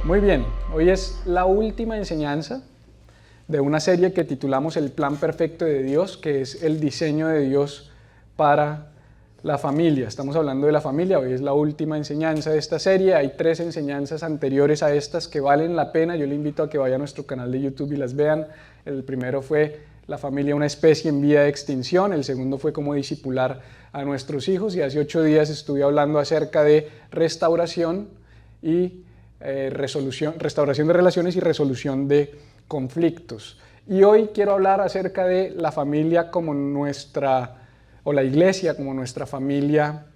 Muy bien, hoy es la última enseñanza de una serie que titulamos El Plan Perfecto de Dios, que es el diseño de Dios para la familia. Estamos hablando de la familia, hoy es la última enseñanza de esta serie. Hay 3 enseñanzas anteriores a estas que valen la pena. Yo le invito a que vaya a nuestro canal de YouTube y las vean. El primero fue la familia, una especie en vía de extinción. El segundo fue cómo discipular a nuestros hijos. Y hace 8 días estuve hablando acerca de restauración y restauración de relaciones y resolución de conflictos. Y hoy quiero hablar acerca de la familia como la iglesia como nuestra familia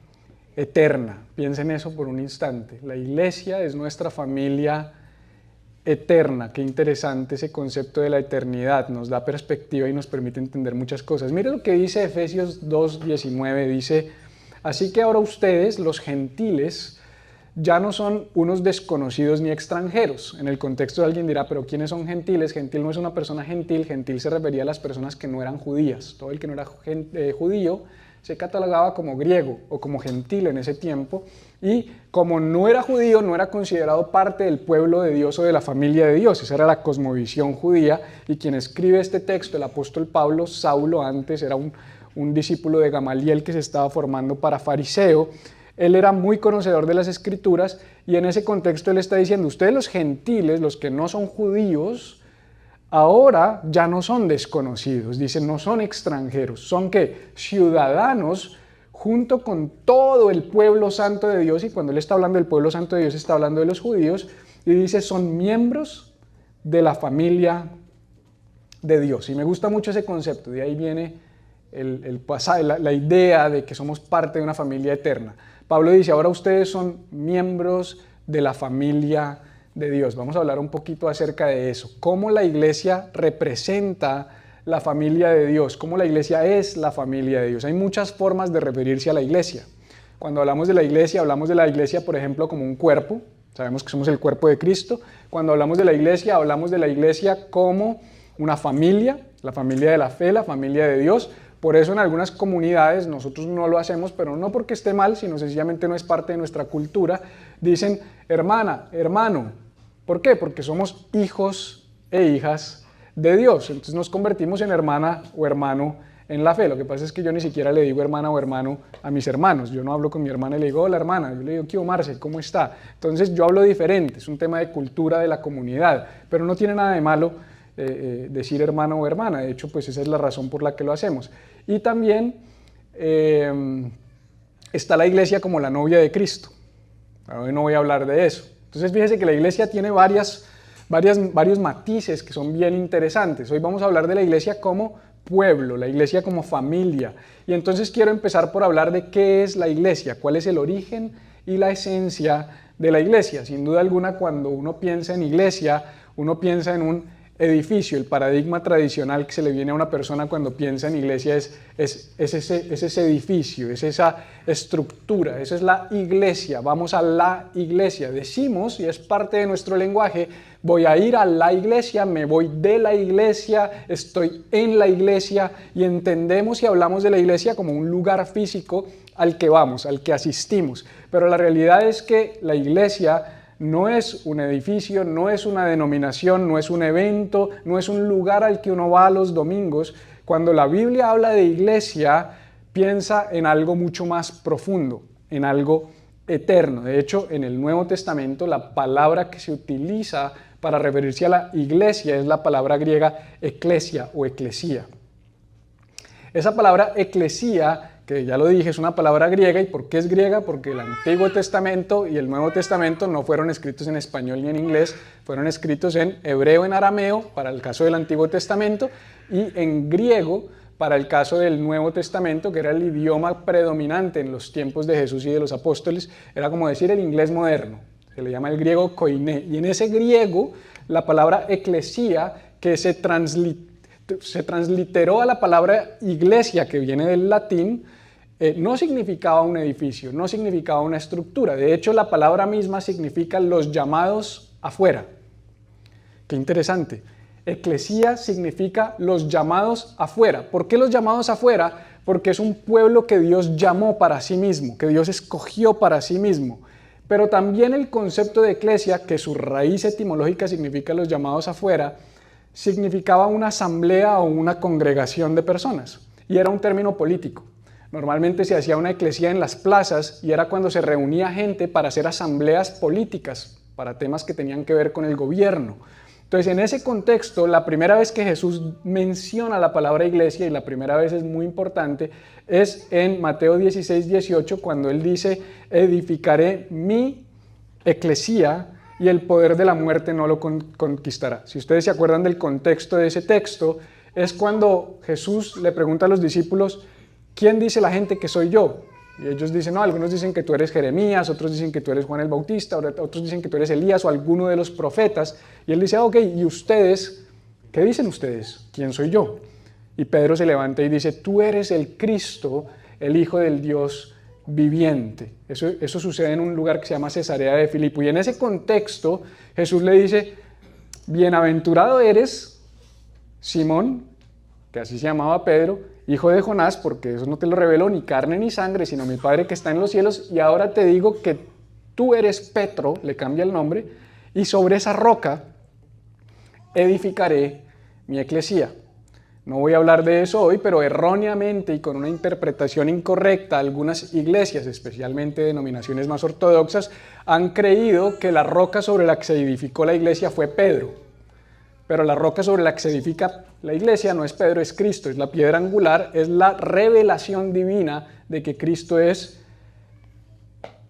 eterna. Piensen eso por un instante. La iglesia es nuestra familia eterna. Qué interesante ese concepto de la eternidad. Nos da perspectiva y nos permite entender muchas cosas. Mire lo que dice Efesios 2:19. Dice: así que ahora ustedes, los gentiles, ya no son unos desconocidos ni extranjeros. En el contexto alguien dirá, pero ¿quiénes son gentiles? Gentil no es una persona gentil, gentil se refería a las personas que no eran judías. Todo el que no era judío se catalogaba como griego o como gentil en ese tiempo, y como no era judío, no era considerado parte del pueblo de Dios o de la familia de Dios. Esa era la cosmovisión judía, y quien escribe este texto, el apóstol Pablo, Saulo antes era un discípulo de Gamaliel que se estaba formando para fariseo. Él era muy conocedor de las Escrituras, y en ese contexto él está diciendo, ustedes los gentiles, los que no son judíos, ahora ya no son desconocidos, dicen, no son extranjeros, son ¿qué? Ciudadanos junto con todo el pueblo santo de Dios. Y cuando él está hablando del pueblo santo de Dios, está hablando de los judíos, y dice, son miembros de la familia de Dios. Y me gusta mucho ese concepto, de ahí viene la idea de que somos parte de una familia eterna. Pablo dice, ahora ustedes son miembros de la familia de Dios. Vamos a hablar un poquito acerca de eso. Cómo la iglesia representa la familia de Dios, cómo la iglesia es la familia de Dios. Hay muchas formas de referirse a la iglesia. Cuando hablamos de la iglesia, por ejemplo, como un cuerpo. Sabemos que somos el cuerpo de Cristo. Cuando hablamos de la iglesia como una familia, la familia de la fe, la familia de Dios. Por eso en algunas comunidades, nosotros no lo hacemos, pero no porque esté mal, sino sencillamente no es parte de nuestra cultura, dicen hermana, hermano. ¿Por qué? Porque somos hijos e hijas de Dios. Entonces nos convertimos en hermana o hermano en la fe. Lo que pasa es que yo ni siquiera le digo hermana o hermano a mis hermanos. Yo no hablo con mi hermana y le digo, hola hermana. Yo le digo, ¿qué hubo, Marce? ¿Cómo está? Entonces yo hablo diferente. Es un tema de cultura de la comunidad, pero no tiene nada de malo decir hermano o hermana. De hecho, pues esa es la razón por la que lo hacemos. Y también está la iglesia como la novia de Cristo. Hoy no voy a hablar de eso. Entonces fíjese que la iglesia tiene varios matices que son bien interesantes. Hoy vamos a hablar de la iglesia como pueblo, la iglesia como familia. Y entonces quiero empezar por hablar de qué es la iglesia, cuál es el origen y la esencia de la iglesia. Sin duda alguna, cuando uno piensa en iglesia, uno piensa en un edificio. El paradigma tradicional que se le viene a una persona cuando piensa en iglesia es ese edificio, es esa estructura, esa es la iglesia. Vamos a la iglesia, decimos, y es parte de nuestro lenguaje, voy a ir a la iglesia, me voy de la iglesia, estoy en la iglesia, y entendemos y hablamos de la iglesia como un lugar físico al que vamos, al que asistimos. Pero la realidad es que la iglesia no es un edificio, no es una denominación, no es un evento, no es un lugar al que uno va los domingos. Cuando la Biblia habla de iglesia, piensa en algo mucho más profundo, en algo eterno. De hecho, en el Nuevo Testamento, la palabra que se utiliza para referirse a la iglesia es la palabra griega eclesia o eclesía. Esa palabra eclesía, que ya lo dije, es una palabra griega. ¿Y por qué es griega? Porque el Antiguo Testamento y el Nuevo Testamento no fueron escritos en español ni en inglés, fueron escritos en hebreo, en arameo, para el caso del Antiguo Testamento, y en griego, para el caso del Nuevo Testamento, que era el idioma predominante en los tiempos de Jesús y de los apóstoles. Era como decir el inglés moderno, se le llama el griego koiné. Y en ese griego, la palabra eclesía, que se transliteró a la palabra iglesia, que viene del latín, no significaba un edificio, no significaba una estructura. De hecho, la palabra misma significa los llamados afuera. Qué interesante. Eclesía significa los llamados afuera. ¿Por qué los llamados afuera? Porque es un pueblo que Dios llamó para sí mismo, que Dios escogió para sí mismo. Pero también el concepto de eclesia, que su raíz etimológica significa los llamados afuera, significaba una asamblea o una congregación de personas, y era un término político. Normalmente se hacía una eclesía en las plazas y era cuando se reunía gente para hacer asambleas políticas, para temas que tenían que ver con el gobierno. Entonces, en ese contexto, la primera vez que Jesús menciona la palabra iglesia, y la primera vez es muy importante, es en Mateo 16, 18, cuando él dice, edificaré mi eclesía y el poder de la muerte no lo conquistará. Si ustedes se acuerdan del contexto de ese texto, es cuando Jesús le pregunta a los discípulos, ¿quién dice la gente que soy yo? Y ellos dicen, no, algunos dicen que tú eres Jeremías, otros dicen que tú eres Juan el Bautista, otros dicen que tú eres Elías o alguno de los profetas. Y él dice, ok, ¿y ustedes? ¿Qué dicen ustedes? ¿Quién soy yo? Y Pedro se levanta y dice, tú eres el Cristo, el Hijo del Dios viviente. Eso sucede en un lugar que se llama Cesarea de Filipo. Y en ese contexto, Jesús le dice, bienaventurado eres, Simón, que así se llamaba Pedro, hijo de Jonás, porque eso no te lo reveló ni carne ni sangre, sino mi Padre que está en los cielos, y ahora te digo que tú eres Petro, le cambia el nombre, y sobre esa roca edificaré mi eclesía. No voy a hablar de eso hoy, pero erróneamente y con una interpretación incorrecta, algunas iglesias, especialmente denominaciones más ortodoxas, han creído que la roca sobre la que se edificó la iglesia fue Pedro. Pero la roca sobre la que se edifica la iglesia no es Pedro, es Cristo, es la piedra angular, es la revelación divina de que Cristo es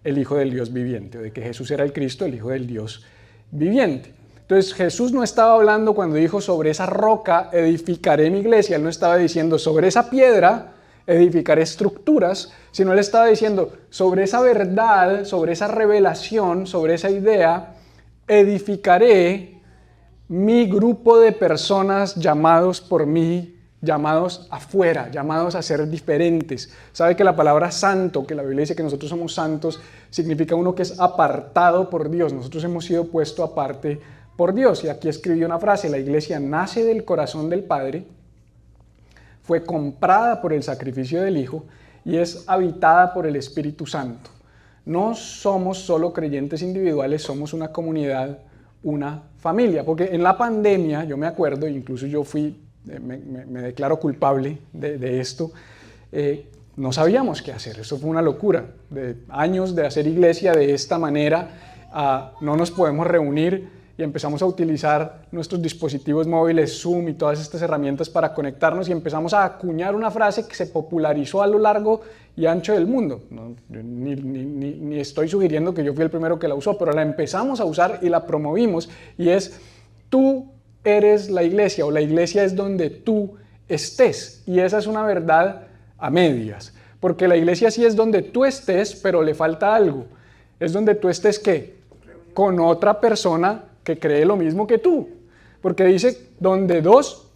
el Hijo del Dios viviente, o de que Jesús era el Cristo, el Hijo del Dios viviente. Entonces Jesús no estaba hablando cuando dijo sobre esa roca edificaré mi iglesia, él no estaba diciendo sobre esa piedra edificaré estructuras, sino él estaba diciendo sobre esa verdad, sobre esa revelación, sobre esa idea, edificaré mi grupo de personas llamados por mí, llamados afuera, llamados a ser diferentes. Sabe que la palabra santo, que la Biblia dice que nosotros somos santos, significa uno que es apartado por Dios. Nosotros hemos sido puesto aparte por Dios. Y aquí escribí una frase, la iglesia nace del corazón del Padre, fue comprada por el sacrificio del Hijo y es habitada por el Espíritu Santo. No somos solo creyentes individuales, somos una comunidad, una familia, porque en la pandemia, yo me acuerdo, incluso yo me declaro culpable de esto, no sabíamos qué hacer, eso fue una locura, de años de hacer iglesia de esta manera, no nos podemos reunir y empezamos a utilizar nuestros dispositivos móviles, Zoom y todas estas herramientas para conectarnos y empezamos a acuñar una frase que se popularizó a lo largo y ancho del mundo. No, ni estoy sugiriendo que yo fui el primero que la usó, pero la empezamos a usar y la promovimos y es tú eres la iglesia o la iglesia es donde tú estés y esa es una verdad a medias, porque la iglesia sí es donde tú estés, pero le falta algo, es donde tú estés ¿qué? Con otra persona que cree lo mismo que tú, porque dice donde dos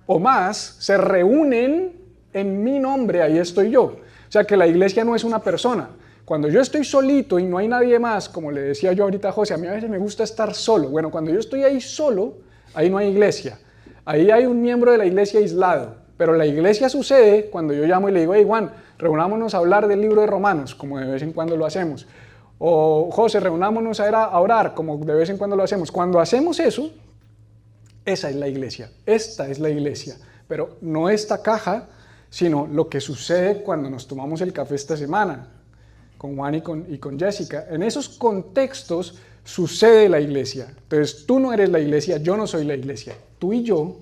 o más se reúnen en mi nombre, ahí estoy yo. O sea que la iglesia no es una persona. Cuando yo estoy solito y no hay nadie más, como le decía yo ahorita a José, a mí a veces me gusta estar solo. Bueno, cuando yo estoy ahí solo, ahí no hay iglesia. Ahí hay un miembro de la iglesia aislado. Pero la iglesia sucede cuando yo llamo y le digo, hey Juan, reunámonos a hablar del libro de Romanos, como de vez en cuando lo hacemos. O José, reunámonos a orar, como de vez en cuando lo hacemos. Cuando hacemos eso, esa es la iglesia. Esta es la iglesia. Pero no esta caja, sino lo que sucede cuando nos tomamos el café esta semana, con Juan y con Jessica. En esos contextos sucede la iglesia. Entonces tú no eres la iglesia, yo no soy la iglesia. Tú y yo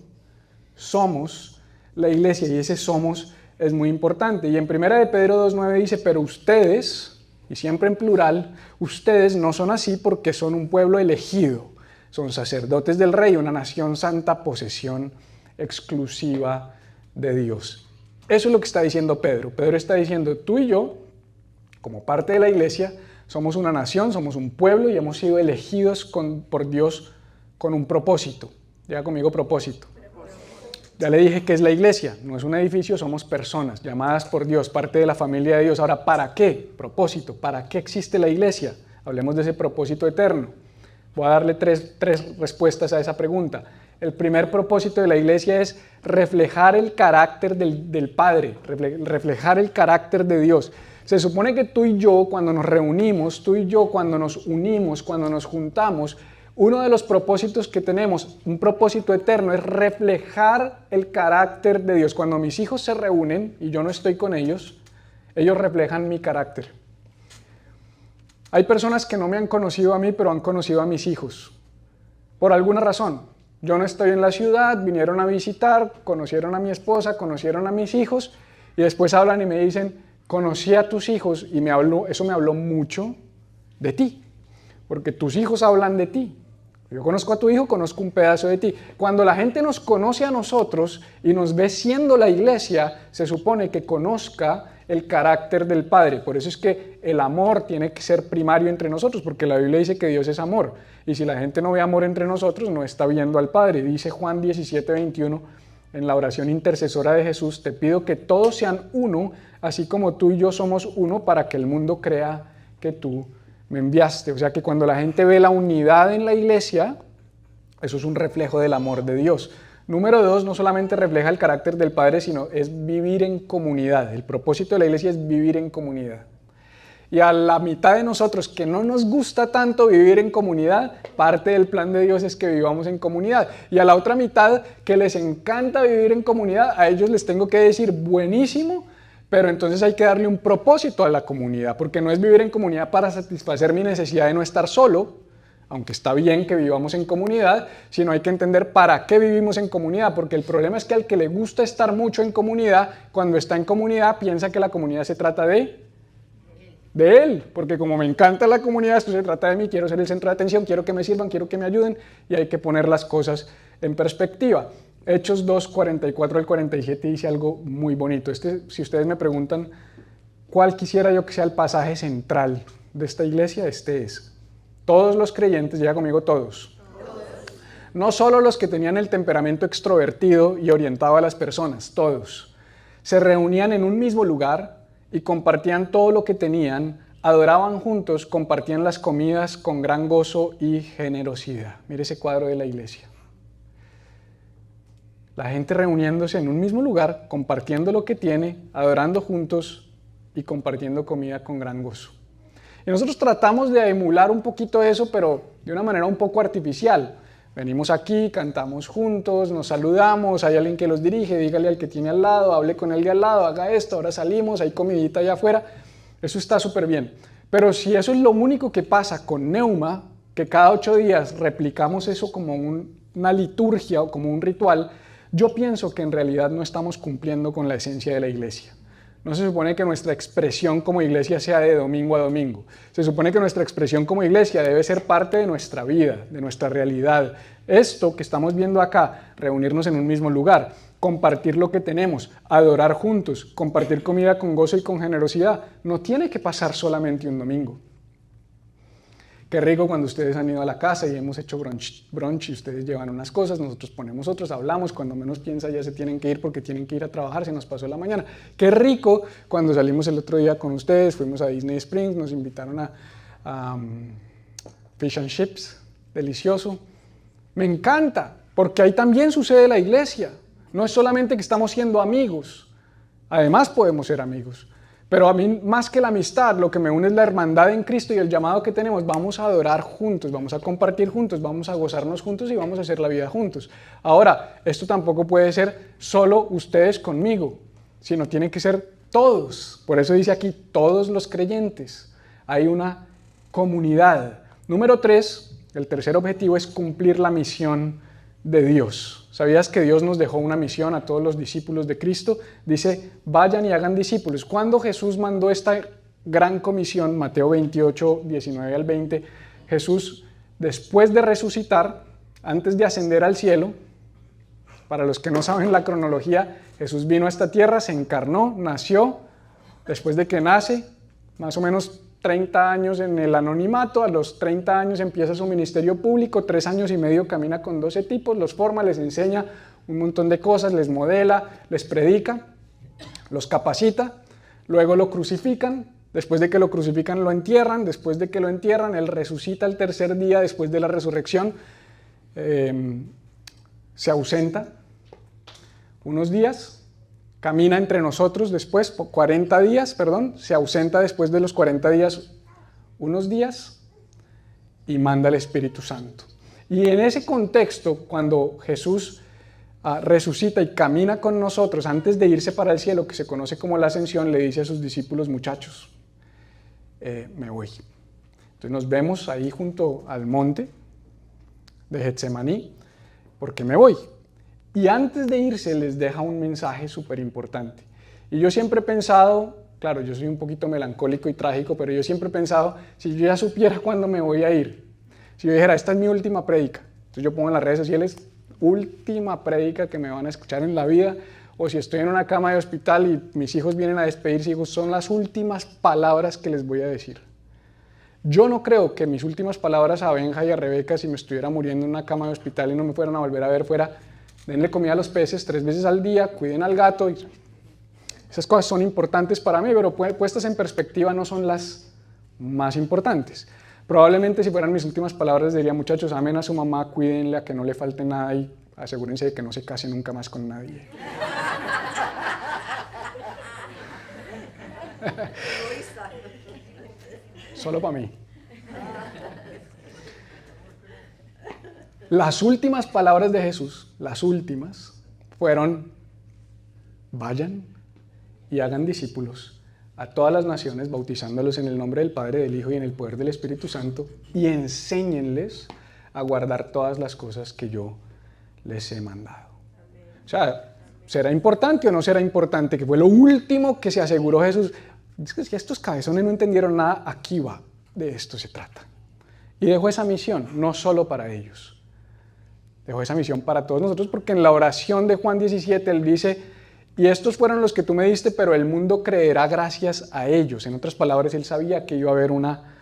somos la iglesia y ese somos es muy importante. Y en 1 de Pedro 2.9 dice, pero ustedes, y siempre en plural, ustedes no son así porque son un pueblo elegido, son sacerdotes del rey, una nación santa, posesión exclusiva de Dios. Eso es lo que está diciendo Pedro. Pedro está diciendo, tú y yo, como parte de la iglesia, somos una nación, somos un pueblo y hemos sido elegidos por Dios con un propósito. Diga conmigo propósito. Ya le dije que es la iglesia, no es un edificio, somos personas llamadas por Dios, parte de la familia de Dios. Ahora, ¿para qué? Propósito, ¿para qué existe la iglesia? Hablemos de ese propósito eterno. Voy a darle tres respuestas a esa pregunta. El primer propósito de la iglesia es reflejar el carácter del Padre, reflejar el carácter de Dios. Se supone que tú y yo, cuando nos reunimos, tú y yo, cuando nos unimos, cuando nos juntamos, uno de los propósitos que tenemos, un propósito eterno, es reflejar el carácter de Dios. Cuando mis hijos se reúnen y yo no estoy con ellos reflejan mi carácter. Hay personas que no me han conocido a mí, pero han conocido a mis hijos. Por alguna razón. Yo no estoy en la ciudad, vinieron a visitar, conocieron a mi esposa, conocieron a mis hijos, y después hablan y me dicen, conocí a tus hijos, y eso me habló mucho de ti, porque tus hijos hablan de ti. Yo conozco a tu hijo, conozco un pedazo de ti. Cuando la gente nos conoce a nosotros y nos ve siendo la iglesia, se supone que conozca el carácter del Padre. Por eso es que el amor tiene que ser primario entre nosotros, porque la Biblia dice que Dios es amor. Y si la gente no ve amor entre nosotros, no está viendo al Padre. Dice Juan 17:21 en la oración intercesora de Jesús, te pido que todos sean uno, así como tú y yo somos uno, para que el mundo crea que tú me enviaste. O sea que cuando la gente ve la unidad en la iglesia, eso es un reflejo del amor de Dios. Número 2, no solamente refleja el carácter del Padre, sino es vivir en comunidad. El propósito de la iglesia es vivir en comunidad. Y a la mitad de nosotros que no nos gusta tanto vivir en comunidad, parte del plan de Dios es que vivamos en comunidad. Y a la otra mitad que les encanta vivir en comunidad, a ellos les tengo que decir buenísimo, pero entonces hay que darle un propósito a la comunidad, porque no es vivir en comunidad para satisfacer mi necesidad de no estar solo, aunque está bien que vivamos en comunidad, sino hay que entender para qué vivimos en comunidad, porque el problema es que al que le gusta estar mucho en comunidad, cuando está en comunidad piensa que la comunidad se trata de él, porque como me encanta la comunidad, esto se trata de mí, quiero ser el centro de atención, quiero que me sirvan, quiero que me ayuden, y hay que poner las cosas en perspectiva. Hechos 2, 44 al 47 dice algo muy bonito. Si ustedes me preguntan cuál quisiera yo que sea el pasaje central de esta iglesia, este es. Todos los creyentes, diga conmigo todos. No solo los que tenían el temperamento extrovertido y orientado a las personas, todos. Se reunían en un mismo lugar y compartían todo lo que tenían, adoraban juntos, compartían las comidas con gran gozo y generosidad. Mire ese cuadro de la iglesia. La gente reuniéndose en un mismo lugar, compartiendo lo que tiene, adorando juntos y compartiendo comida con gran gozo. Y nosotros tratamos de emular un poquito eso, pero de una manera un poco artificial. Venimos aquí, cantamos juntos, nos saludamos, hay alguien que los dirige, dígale al que tiene al lado, hable con el de al lado, haga esto, ahora salimos, hay comidita allá afuera. Eso está súper bien. Pero si eso es lo único que pasa con Neuma, que cada 8 días replicamos eso como una liturgia o como un ritual, yo pienso que en realidad no estamos cumpliendo con la esencia de la iglesia. No se supone que nuestra expresión como iglesia sea de domingo a domingo. Se supone que nuestra expresión como iglesia debe ser parte de nuestra vida, de nuestra realidad. Esto que estamos viendo acá, reunirnos en un mismo lugar, compartir lo que tenemos, adorar juntos, compartir comida con gozo y con generosidad, no tiene que pasar solamente un domingo. Qué rico cuando ustedes han ido a la casa y hemos hecho brunch y ustedes llevan unas cosas, nosotros ponemos otras, hablamos, cuando menos piensa ya se tienen que ir porque tienen que ir a trabajar, se nos pasó la mañana. Qué rico cuando salimos el otro día con ustedes, fuimos a Disney Springs, nos invitaron a Fish and Chips, delicioso. Me encanta, porque ahí también sucede la iglesia. No es solamente que estamos siendo amigos, además podemos ser amigos. Pero a mí, más que la amistad, lo que me une es la hermandad en Cristo y el llamado que tenemos. Vamos a adorar juntos, vamos a compartir juntos, vamos a gozarnos juntos y vamos a hacer la vida juntos. Ahora, esto tampoco puede ser solo ustedes conmigo, sino tiene que ser todos. Por eso dice aquí, todos los creyentes. Hay una comunidad. Número 3, el tercer objetivo es cumplir la misión de Dios. ¿Sabías que Dios nos dejó una misión a todos los discípulos de Cristo? Dice, vayan y hagan discípulos. Cuando Jesús mandó esta gran comisión, Mateo 28, 19 al 20, Jesús, después de resucitar, antes de ascender al cielo, para los que no saben la cronología, Jesús vino a esta tierra, se encarnó, nació, después de que nace, más o menos 30 años en el anonimato, a los 30 años empieza su ministerio público, 3 años y medio camina con 12 tipos, los forma, les enseña un montón de cosas, les modela, les predica, los capacita, luego lo crucifican, después de que lo crucifican lo entierran, después de que lo entierran, él resucita el tercer día después de la resurrección, se ausenta unos días, camina entre nosotros después, por 40 días, se ausenta después de los 40 días unos días y manda al Espíritu Santo. Y en ese contexto, cuando Jesús resucita y camina con nosotros antes de irse para el cielo, que se conoce como la ascensión, le dice a sus discípulos: muchachos, me voy. Entonces nos vemos ahí junto al monte de Getsemaní, porque me voy. Y antes de irse les deja un mensaje súper importante. Y yo siempre he pensado, claro, yo soy un poquito melancólico y trágico, pero yo siempre he pensado, si yo ya supiera cuándo me voy a ir, si yo dijera, esta es mi última prédica, entonces yo pongo en las redes sociales, última prédica que me van a escuchar en la vida, o si estoy en una cama de hospital y mis hijos vienen a despedirse, digo, son las últimas palabras que les voy a decir. Yo no creo que mis últimas palabras a Benja y a Rebeca, si me estuviera muriendo en una cama de hospital y no me fueran a volver a ver, fuera: denle comida a los peces 3 veces al día, cuiden al gato. Esas cosas son importantes para mí, pero puestas en perspectiva no son las más importantes. Probablemente si fueran mis últimas palabras diría: muchachos, amen a su mamá, cuídenle, a que no le falte nada y asegúrense de que no se case nunca más con nadie. Solo para mí. Las últimas palabras de Jesús, las últimas, fueron: vayan y hagan discípulos a todas las naciones, bautizándolos en el nombre del Padre, del Hijo y en el poder del Espíritu Santo, y enséñenles a guardar todas las cosas que yo les he mandado. O sea, ¿será importante o no será importante? Que fue lo último que se aseguró Jesús. Es que si estos cabezones no entendieron nada, aquí va, de esto se trata. Y dejó esa misión, no solo para ellos. Dejó esa misión para todos nosotros, porque en la oración de Juan 17 él dice: y estos fueron los que tú me diste, pero el mundo creerá gracias a ellos. En otras palabras, él sabía que iba a haber una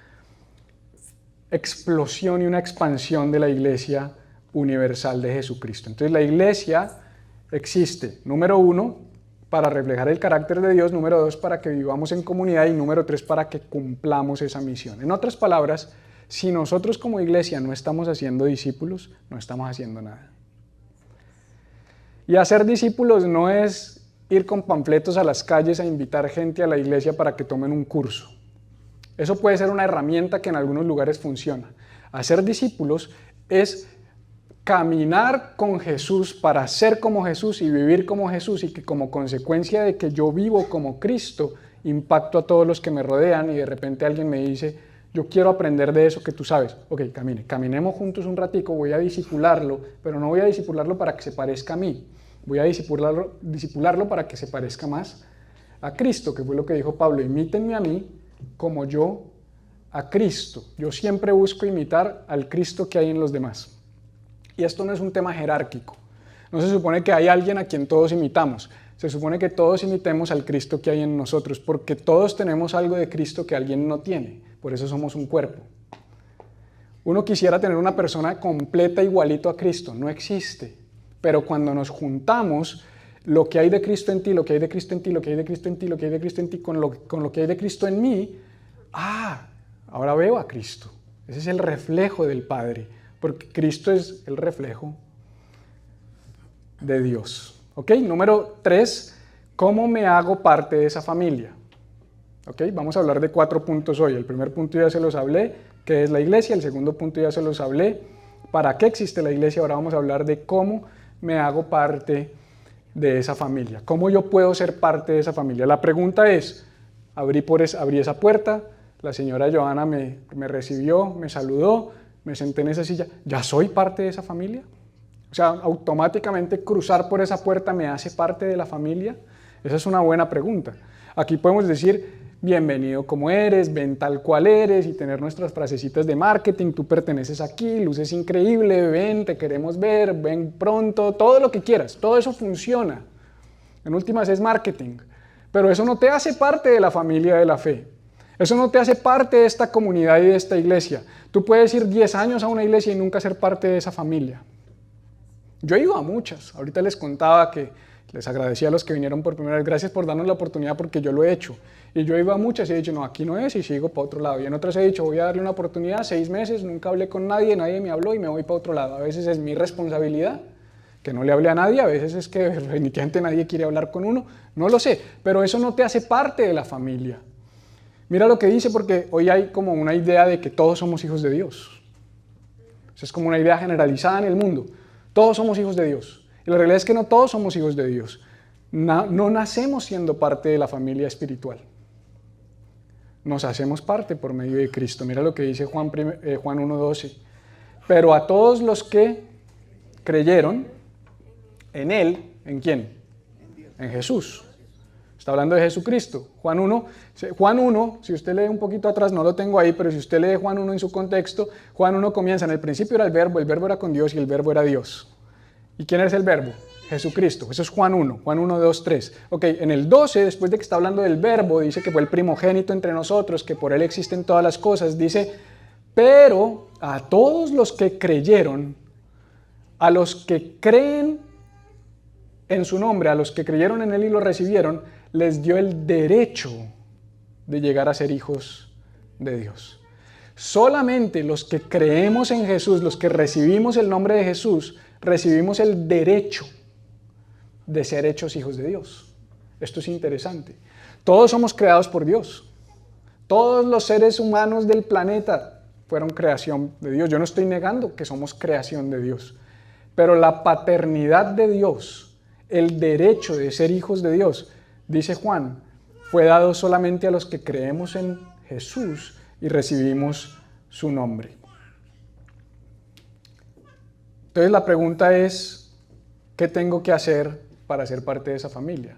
explosión y una expansión de la iglesia universal de Jesucristo. Entonces la iglesia existe, número 1, para reflejar el carácter de Dios, número 2, para que vivamos en comunidad, y número 3, para que cumplamos esa misión. En otras palabras, si nosotros como iglesia no estamos haciendo discípulos, no estamos haciendo nada. Y hacer discípulos no es ir con panfletos a las calles a invitar gente a la iglesia para que tomen un curso. Eso puede ser una herramienta que en algunos lugares funciona. Hacer discípulos es caminar con Jesús para ser como Jesús y vivir como Jesús, y que como consecuencia de que yo vivo como Cristo, impacto a todos los que me rodean, y de repente alguien me dice: yo quiero aprender de eso que tú sabes. Ok, caminemos juntos un ratico, voy a discipularlo, pero no voy a discipularlo para que se parezca a mí. Voy a discipularlo para que se parezca más a Cristo, que fue lo que dijo Pablo: imítenme a mí como yo a Cristo. Yo siempre busco imitar al Cristo que hay en los demás. Y esto no es un tema jerárquico. No se supone que hay alguien a quien todos imitamos. Se supone que todos imitemos al Cristo que hay en nosotros, porque todos tenemos algo de Cristo que alguien no tiene. Por eso somos un cuerpo. Uno quisiera tener una persona completa igualito a Cristo. No existe. Pero cuando nos juntamos, lo que hay de Cristo en ti, lo que hay de Cristo en ti, lo que hay de Cristo en ti, lo que hay de Cristo en ti, con lo que hay de Cristo en mí, ahora veo a Cristo. Ese es el reflejo del Padre, porque Cristo es el reflejo de Dios. ¿Ok? Número 3, ¿cómo me hago parte de esa familia? ¿Ok? Vamos a hablar de 4 puntos hoy. El primer punto ya se los hablé, ¿qué es la iglesia? El segundo punto ya se los hablé, ¿para qué existe la iglesia? Ahora vamos a hablar de cómo me hago parte de esa familia. ¿Cómo yo puedo ser parte de esa familia? La pregunta es: abrí esa puerta, la señora Joana me recibió, me saludó, me senté en esa silla, ¿ya soy parte de esa familia? O sea, automáticamente cruzar por esa puerta me hace parte de la familia. Esa es una buena pregunta. Aquí podemos decir: bienvenido como eres, ven tal cual eres, y tener nuestras frasecitas de marketing: tú perteneces aquí, luces increíble, ven, te queremos ver, ven pronto, todo lo que quieras. Todo eso funciona. En últimas es marketing, pero eso no te hace parte de la familia de la fe. Eso no te hace parte de esta comunidad y de esta iglesia. Tú puedes ir 10 años a una iglesia y nunca ser parte de esa familia. Yo he ido a muchas. Ahorita les contaba que les agradecía a los que vinieron por primera vez: gracias por darnos la oportunidad, porque yo lo he hecho. Y yo he ido a muchas y he dicho: no, aquí no es, y sigo para otro lado. Y en otras he dicho: voy a darle una oportunidad, 6 meses, nunca hablé con nadie, nadie me habló y me voy para otro lado. A veces es mi responsabilidad Que no le hable a nadie, a veces es que definitivamente nadie quiere hablar con uno, no lo sé, pero eso no te hace parte de la familia. Mira lo que dice, porque hoy hay como una idea de que todos somos hijos de Dios. Eso es como una idea generalizada en el mundo. Todos somos hijos de Dios. Y la realidad es que no todos somos hijos de Dios. No nacemos siendo parte de la familia espiritual. Nos hacemos parte por medio de Cristo. Mira lo que dice Juan 1:12. Pero a todos los que creyeron en Él, ¿en quién? En Jesús. Está hablando de Jesucristo. Juan 1, si usted lee un poquito atrás, no lo tengo ahí, pero si usted lee Juan 1 en su contexto, Juan 1 comienza, en el principio era el verbo era con Dios y el verbo era Dios. ¿Y quién es el verbo? Jesucristo. Eso es Juan 1, 2, 3. Ok, en el 12, después de que está hablando del verbo, dice que fue el primogénito entre nosotros, que por Él existen todas las cosas, dice, pero a todos los que creyeron, a los que creen en su nombre, a los que creyeron en Él y lo recibieron, les dio el derecho de llegar a ser hijos de Dios. Solamente los que creemos en Jesús, los que recibimos el nombre de Jesús, recibimos el derecho de ser hechos hijos de Dios. Esto es interesante. Todos somos creados por Dios. Todos los seres humanos del planeta fueron creación de Dios. Yo no estoy negando que somos creación de Dios. Pero la paternidad de Dios, el derecho de ser hijos de Dios, dice Juan, fue dado solamente a los que creemos en Jesús y recibimos su nombre. Entonces la pregunta es, ¿qué tengo que hacer para ser parte de esa familia?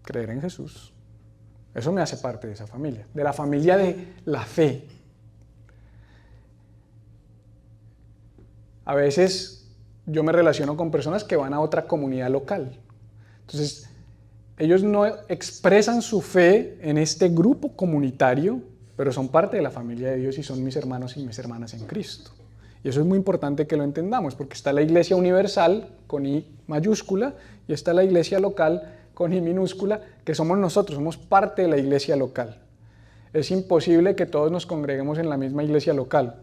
Creer en Jesús. Eso me hace parte de esa familia, de la familia de la fe. A veces yo me relaciono con personas que van a otra comunidad local. Entonces, ellos no expresan su fe en este grupo comunitario, pero son parte de la familia de Dios y son mis hermanos y mis hermanas en Cristo. Y eso es muy importante que lo entendamos, porque está la iglesia universal con I mayúscula y está la iglesia local con I minúscula, que somos nosotros, somos parte de la iglesia local. Es imposible que todos nos congreguemos en la misma iglesia local,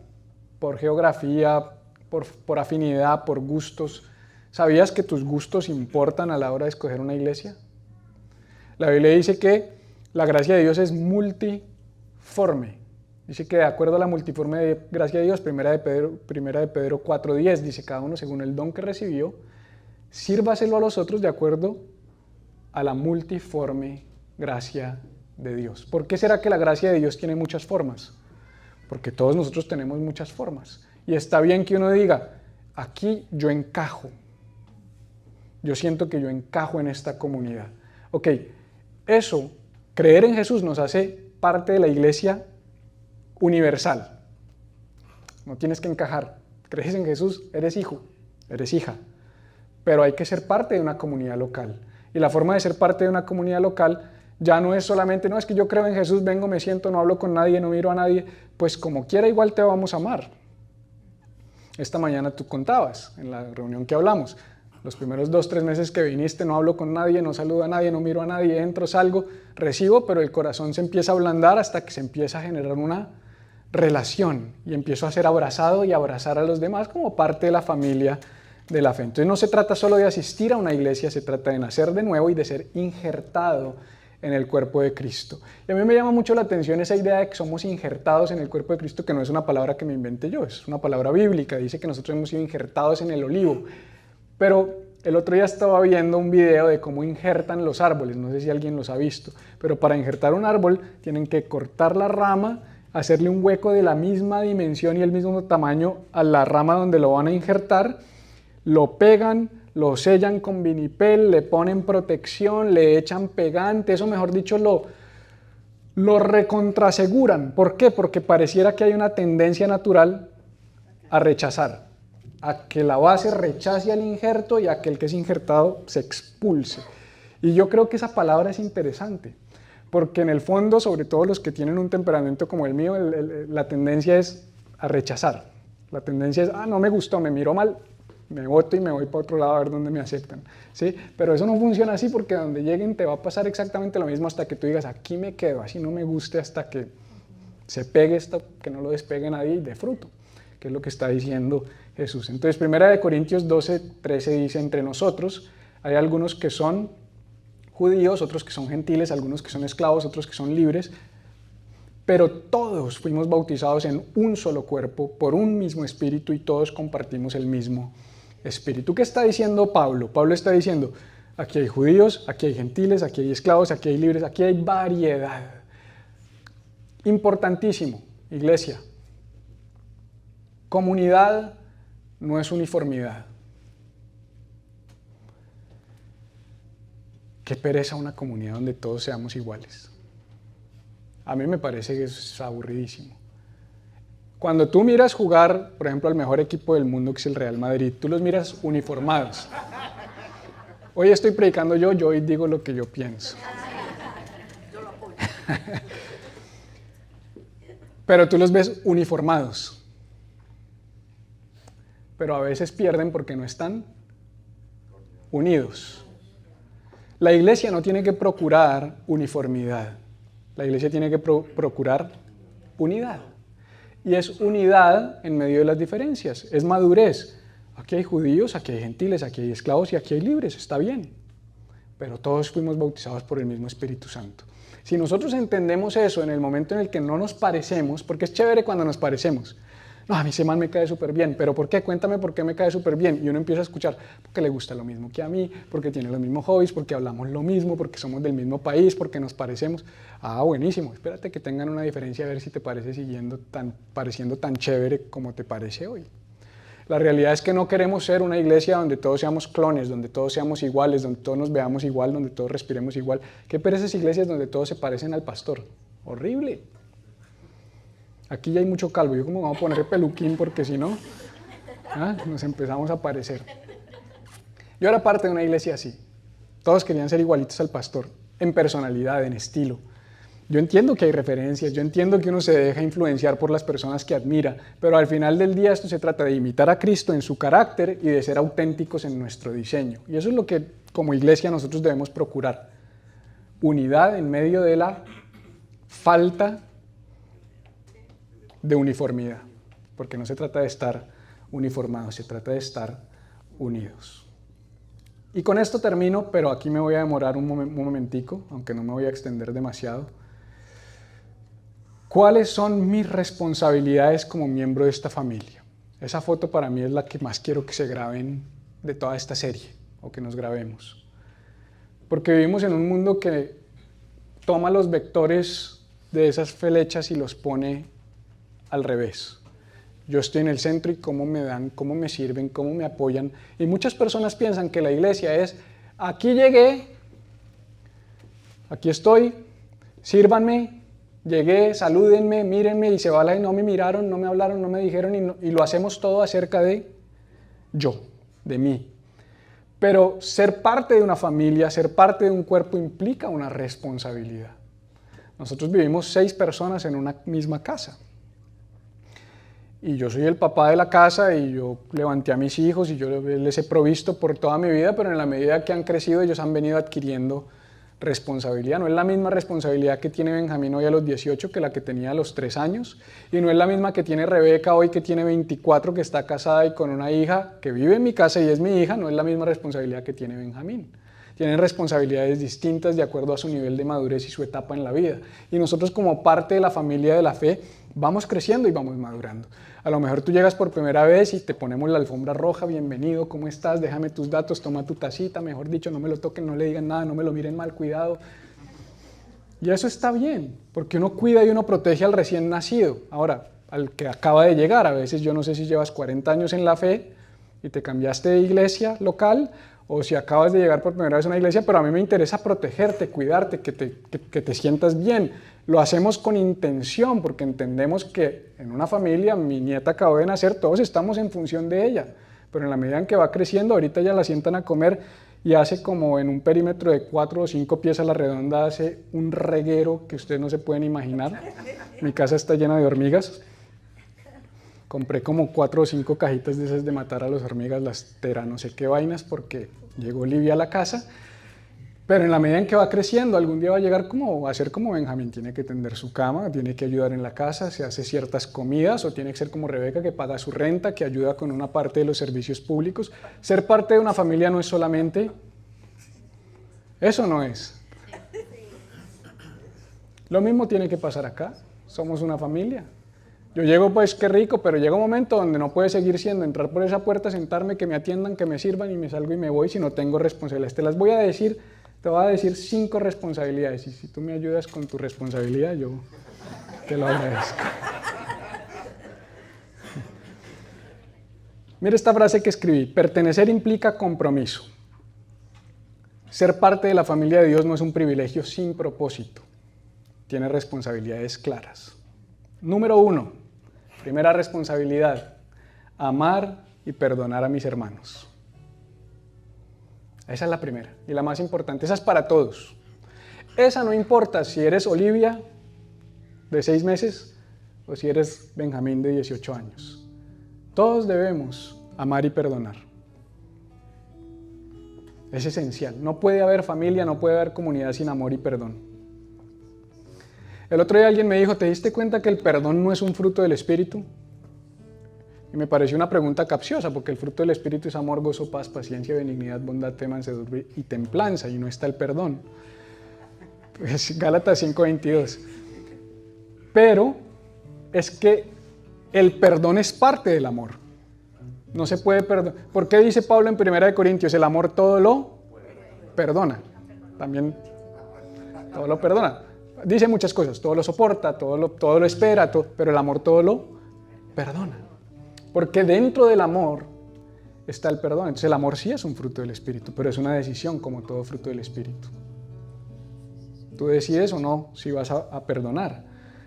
por geografía, por afinidad, por gustos. ¿Sabías que tus gustos importan a la hora de escoger una iglesia? La Biblia dice que la gracia de Dios es multiforme. Dice que de acuerdo a la multiforme gracia de Dios, primera de Pedro 4:10, dice cada uno según el don que recibió, sírvaselo a los otros de acuerdo a la multiforme gracia de Dios. ¿Por qué será que la gracia de Dios tiene muchas formas? Porque todos nosotros tenemos muchas formas. Y está bien que uno diga, aquí yo encajo. Yo siento que yo encajo en esta comunidad. Ok, eso, creer en Jesús nos hace parte de la iglesia universal. No tienes que encajar. Crees en Jesús, eres hijo, eres hija. Pero hay que ser parte de una comunidad local. Y la forma de ser parte de una comunidad local ya no es solamente, no, es que yo creo en Jesús, vengo, me siento, no hablo con nadie, no miro a nadie. Pues como quiera, igual te vamos a amar. Esta mañana tú contabas, en la reunión que hablamos, los primeros 2-3 meses que viniste, no hablo con nadie, no saludo a nadie, no miro a nadie, entro, salgo, recibo, pero el corazón se empieza a ablandar hasta que se empieza a generar una relación y empiezo a ser abrazado y abrazar a los demás como parte de la familia de la fe. Entonces no se trata solo de asistir a una iglesia, se trata de nacer de nuevo y de ser injertado en el cuerpo de Cristo. Y a mí me llama mucho la atención esa idea de que somos injertados en el cuerpo de Cristo, que no es una palabra que me inventé yo, es una palabra bíblica, dice que nosotros hemos sido injertados en el olivo. Pero el otro día estaba viendo un video de cómo injertan los árboles, no sé si alguien los ha visto, pero para injertar un árbol tienen que cortar la rama, hacerle un hueco de la misma dimensión y el mismo tamaño a la rama donde lo van a injertar, lo pegan, lo sellan con vinipel, le ponen protección, le echan pegante, eso mejor dicho lo recontraseguran. ¿Por qué? Porque pareciera que hay una tendencia natural a rechazar, a que la base rechace al injerto y a que el que es injertado se expulse. Y yo creo que esa palabra es interesante, porque en el fondo, sobre todo los que tienen un temperamento como el mío, la tendencia es a rechazar. La tendencia es, no me gustó, me miró mal, me boto y me voy para otro lado a ver dónde me aceptan, ¿sí? Pero eso no funciona así, porque donde lleguen te va a pasar exactamente lo mismo hasta que tú digas, aquí me quedo, así no me guste, hasta que se pegue esto, que no lo despegue nadie y dé fruto, que es lo que está diciendo Jesús. Entonces, 1 Corintios 12:13 dice, entre nosotros hay algunos que son judíos, otros que son gentiles, algunos que son esclavos, otros que son libres, pero todos fuimos bautizados en un solo cuerpo, por un mismo espíritu, y todos compartimos el mismo espíritu. ¿Qué está diciendo Pablo? Pablo está diciendo, aquí hay judíos, aquí hay gentiles, aquí hay esclavos, aquí hay libres, aquí hay variedad. Importantísimo, iglesia. Comunidad no es uniformidad. Qué pereza una comunidad donde todos seamos iguales. A mí me parece que eso es aburridísimo. Cuando tú miras jugar, por ejemplo, al mejor equipo del mundo, que es el Real Madrid, tú los miras uniformados. Hoy estoy predicando yo hoy digo lo que yo pienso. Pero tú los ves uniformados. Pero a veces pierden porque no están unidos. La iglesia no tiene que procurar uniformidad. La iglesia tiene que procurar unidad. Y es unidad en medio de las diferencias. Es madurez. Aquí hay judíos, aquí hay gentiles, aquí hay esclavos y aquí hay libres. Está bien. Pero todos fuimos bautizados por el mismo Espíritu Santo. Si nosotros entendemos eso en el momento en el que no nos parecemos, porque es chévere cuando nos parecemos. No, a mí ese man me cae súper bien, pero ¿por qué? Cuéntame por qué me cae súper bien. Y uno empieza a escuchar, porque le gusta lo mismo que a mí, porque tiene los mismos hobbies, porque hablamos lo mismo, porque somos del mismo país, porque nos parecemos. Ah, buenísimo, espérate que tengan una diferencia a ver si te parece pareciendo tan chévere como te parece hoy. La realidad es que no queremos ser una iglesia donde todos seamos clones, donde todos seamos iguales, donde todos nos veamos igual, donde todos respiremos igual. ¿Qué perecas iglesias donde todos se parecen al pastor? Horrible. Aquí ya hay mucho calvo, yo como vamos a poner el peluquín porque si no, nos empezamos a parecer. Yo era parte de una iglesia así. Todos querían ser igualitos al pastor, en personalidad, en estilo. Yo entiendo que hay referencias, yo entiendo que uno se deja influenciar por las personas que admira, pero al final del día esto se trata de imitar a Cristo en su carácter y de ser auténticos en nuestro diseño. Y eso es lo que como iglesia nosotros debemos procurar. Unidad en medio de la falta de uniformidad, porque no se trata de estar uniformados, se trata de estar unidos. Y con esto termino, pero aquí me voy a demorar un momentico, aunque no me voy a extender demasiado. ¿Cuáles son mis responsabilidades como miembro de esta familia? Esa foto para mí es la que más quiero que se graben de toda esta serie, o que nos grabemos. Porque vivimos en un mundo que toma los vectores de esas flechas y los pone al revés. Yo estoy en el centro y cómo me dan, cómo me sirven, cómo me apoyan. Y muchas personas piensan que la iglesia es, aquí llegué, aquí estoy, sírvanme, llegué, salúdenme, mírenme, y se va la y no me miraron, no me hablaron, no me dijeron, y lo hacemos todo acerca de yo, de mí. Pero ser parte de una familia, ser parte de un cuerpo implica una responsabilidad. Nosotros vivimos 6 personas en una misma casa. Y yo soy el papá de la casa y yo levanté a mis hijos y yo les he provisto por toda mi vida, pero en la medida que han crecido ellos han venido adquiriendo responsabilidad. No es la misma responsabilidad que tiene Benjamín hoy a los 18 que la que tenía a los 3 años, y no es la misma que tiene Rebeca hoy que tiene 24, que está casada y con una hija que vive en mi casa y es mi hija. No es la misma responsabilidad que tiene Benjamín. Tienen responsabilidades distintas de acuerdo a su nivel de madurez y su etapa en la vida. Y nosotros como parte de la familia de la fe vamos creciendo y vamos madurando. A lo mejor tú llegas por primera vez y te ponemos la alfombra roja, bienvenido, ¿cómo estás? Déjame tus datos, toma tu tacita, mejor dicho, no me lo toquen, no le digan nada, no me lo miren mal, cuidado. Y eso está bien, porque uno cuida y uno protege al recién nacido. Ahora, al que acaba de llegar, a veces yo no sé si llevas 40 años en la fe y te cambiaste de iglesia local, o si acabas de llegar por primera vez a una iglesia, pero a mí me interesa protegerte, cuidarte, que te sientas bien. Lo hacemos con intención, porque entendemos que en una familia, mi nieta acabó de nacer, todos estamos en función de ella, pero en la medida en que va creciendo, ahorita ya la sientan a comer y hace como en un perímetro de 4 o 5 pies a la redonda, hace un reguero que ustedes no se pueden imaginar. Mi casa está llena de hormigas. Compré como 4 o 5 cajitas de esas de matar a las hormigas, las tera, no sé qué vainas, porque llegó Olivia a la casa Pero en la medida en que va creciendo, algún día va a llegar como, a ser como Benjamín, tiene que tender su cama, tiene que ayudar en la casa, se hace ciertas comidas, o tiene que ser como Rebeca, que paga su renta, que ayuda con una parte de los servicios públicos. Ser parte de una familia no es solamente, eso no es. Lo mismo tiene que pasar acá, somos una familia. Yo llego, pues qué rico, pero llega un momento donde no puede seguir siendo entrar por esa puerta, sentarme, que me atiendan, que me sirvan y me salgo y me voy si no tengo responsabilidades. Te voy a decir 5 responsabilidades y si tú me ayudas con tu responsabilidad, yo te lo agradezco. Mira esta frase que escribí: pertenecer implica compromiso. Ser parte de la familia de Dios no es un privilegio sin propósito, tiene responsabilidades claras. Número 1, primera responsabilidad: amar y perdonar a mis hermanos. Esa es la primera y la más importante. Esa es para todos. Esa no importa si eres Olivia de 6 meses o si eres Benjamín de 18 años. Todos debemos amar y perdonar. Es esencial. No puede haber familia, no puede haber comunidad sin amor y perdón. El otro día alguien me dijo: ¿te diste cuenta que el perdón no es un fruto del Espíritu? Y me pareció una pregunta capciosa, porque el fruto del Espíritu es amor, gozo, paz, paciencia, benignidad, bondad, fe, mansedumbre y templanza, y no está el perdón. Es Gálatas 5:22. Pero es que el perdón es parte del amor. No se puede perdonar. ¿Por qué dice Pablo en 1 Corintios? El amor todo lo perdona. También todo lo perdona. Dice muchas cosas, todo lo soporta, todo lo espera, pero el amor todo lo perdona. Porque dentro del amor está el perdón. Entonces el amor sí es un fruto del Espíritu, pero es una decisión como todo fruto del Espíritu. Tú decides o no si vas a perdonar.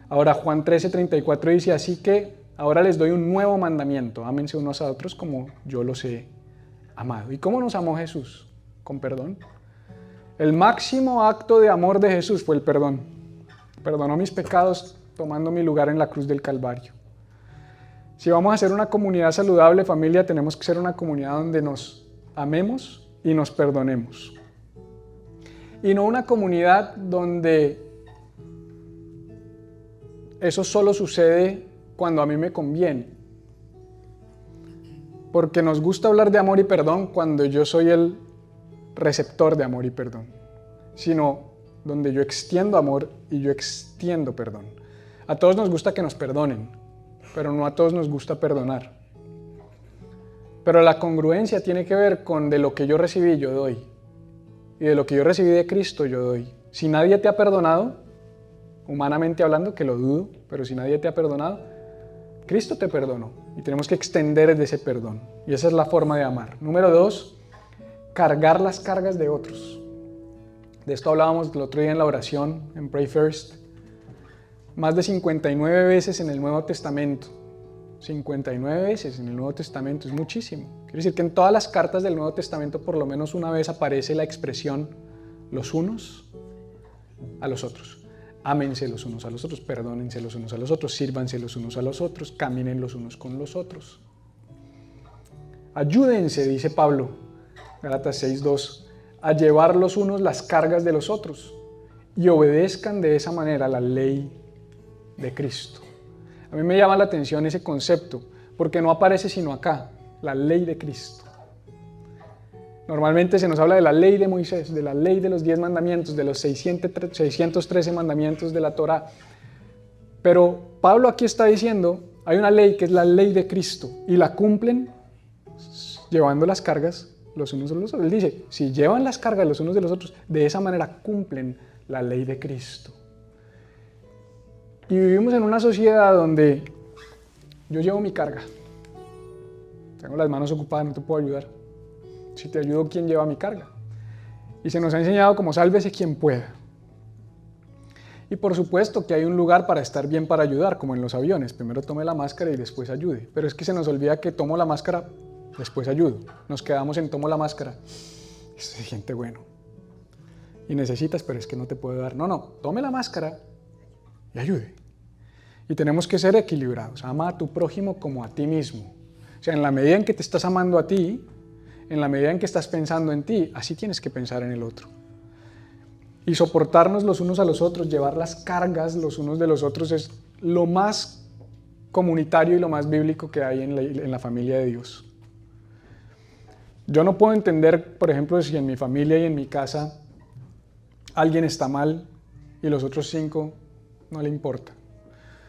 Ahora Juan 13:34 dice: así que ahora les doy un nuevo mandamiento, ámense unos a otros como yo los he amado. ¿Y cómo nos amó Jesús? Con perdón. El máximo acto de amor de Jesús fue el perdón. Perdonó mis pecados tomando mi lugar en la cruz del Calvario. Si vamos a ser una comunidad saludable, familia, tenemos que ser una comunidad donde nos amemos y nos perdonemos. Y no una comunidad donde eso solo sucede cuando a mí me conviene. Porque nos gusta hablar de amor y perdón cuando yo soy el receptor de amor y perdón. Sino donde yo extiendo amor y yo extiendo perdón. A todos nos gusta que nos perdonen, pero no a todos nos gusta perdonar. Pero la congruencia tiene que ver con de lo que yo recibí, yo doy. Y de lo que yo recibí de Cristo, yo doy. Si nadie te ha perdonado, humanamente hablando, que lo dudo, pero si nadie te ha perdonado, Cristo te perdonó. Y tenemos que extender de ese perdón. Y esa es la forma de amar. Número 2, cargar las cargas de otros. De esto hablábamos el otro día en la oración, en Pray First. Más de 59 veces en el Nuevo Testamento. 59 veces en el Nuevo Testamento es muchísimo. Quiere decir que en todas las cartas del Nuevo Testamento por lo menos una vez aparece la expresión los unos a los otros. Ámense los unos a los otros, perdónense los unos a los otros, sírvanse los unos a los otros, caminen los unos con los otros. Ayúdense, dice Pablo, Gálatas 6:2, a llevar los unos las cargas de los otros y obedezcan de esa manera la ley de Cristo. A mí me llama la atención ese concepto, porque no aparece sino acá, la ley de Cristo. Normalmente se nos habla de la ley de Moisés, de la ley de los 10 mandamientos, de los 613 mandamientos de la Torá. Pero Pablo aquí está diciendo, hay una ley que es la ley de Cristo, y la cumplen llevando las cargas los unos de los otros. Él dice, si llevan las cargas los unos de los otros, de esa manera cumplen la ley de Cristo. Y vivimos en una sociedad donde yo llevo mi carga. Tengo las manos ocupadas, no te puedo ayudar. Si te ayudo, ¿quién lleva mi carga? Y se nos ha enseñado como sálvese quien pueda. Y por supuesto que hay un lugar para estar bien para ayudar, como en los aviones. Primero tome la máscara y después ayude. Pero es que se nos olvida que tomo la máscara, después ayudo. Nos quedamos en tomo la máscara. Se siente bueno. Y necesitas, pero es que no te puedo dar. No, tome la máscara y ayude. Y tenemos que ser equilibrados. Ama a tu prójimo como a ti mismo. O sea, en la medida en que te estás amando a ti, en la medida en que estás pensando en ti, así tienes que pensar en el otro. Y soportarnos los unos a los otros, llevar las cargas los unos de los otros es lo más comunitario y lo más bíblico que hay en la familia de Dios. Yo no puedo entender, por ejemplo, si en mi familia y en mi casa alguien está mal y los otros 5 no le importa.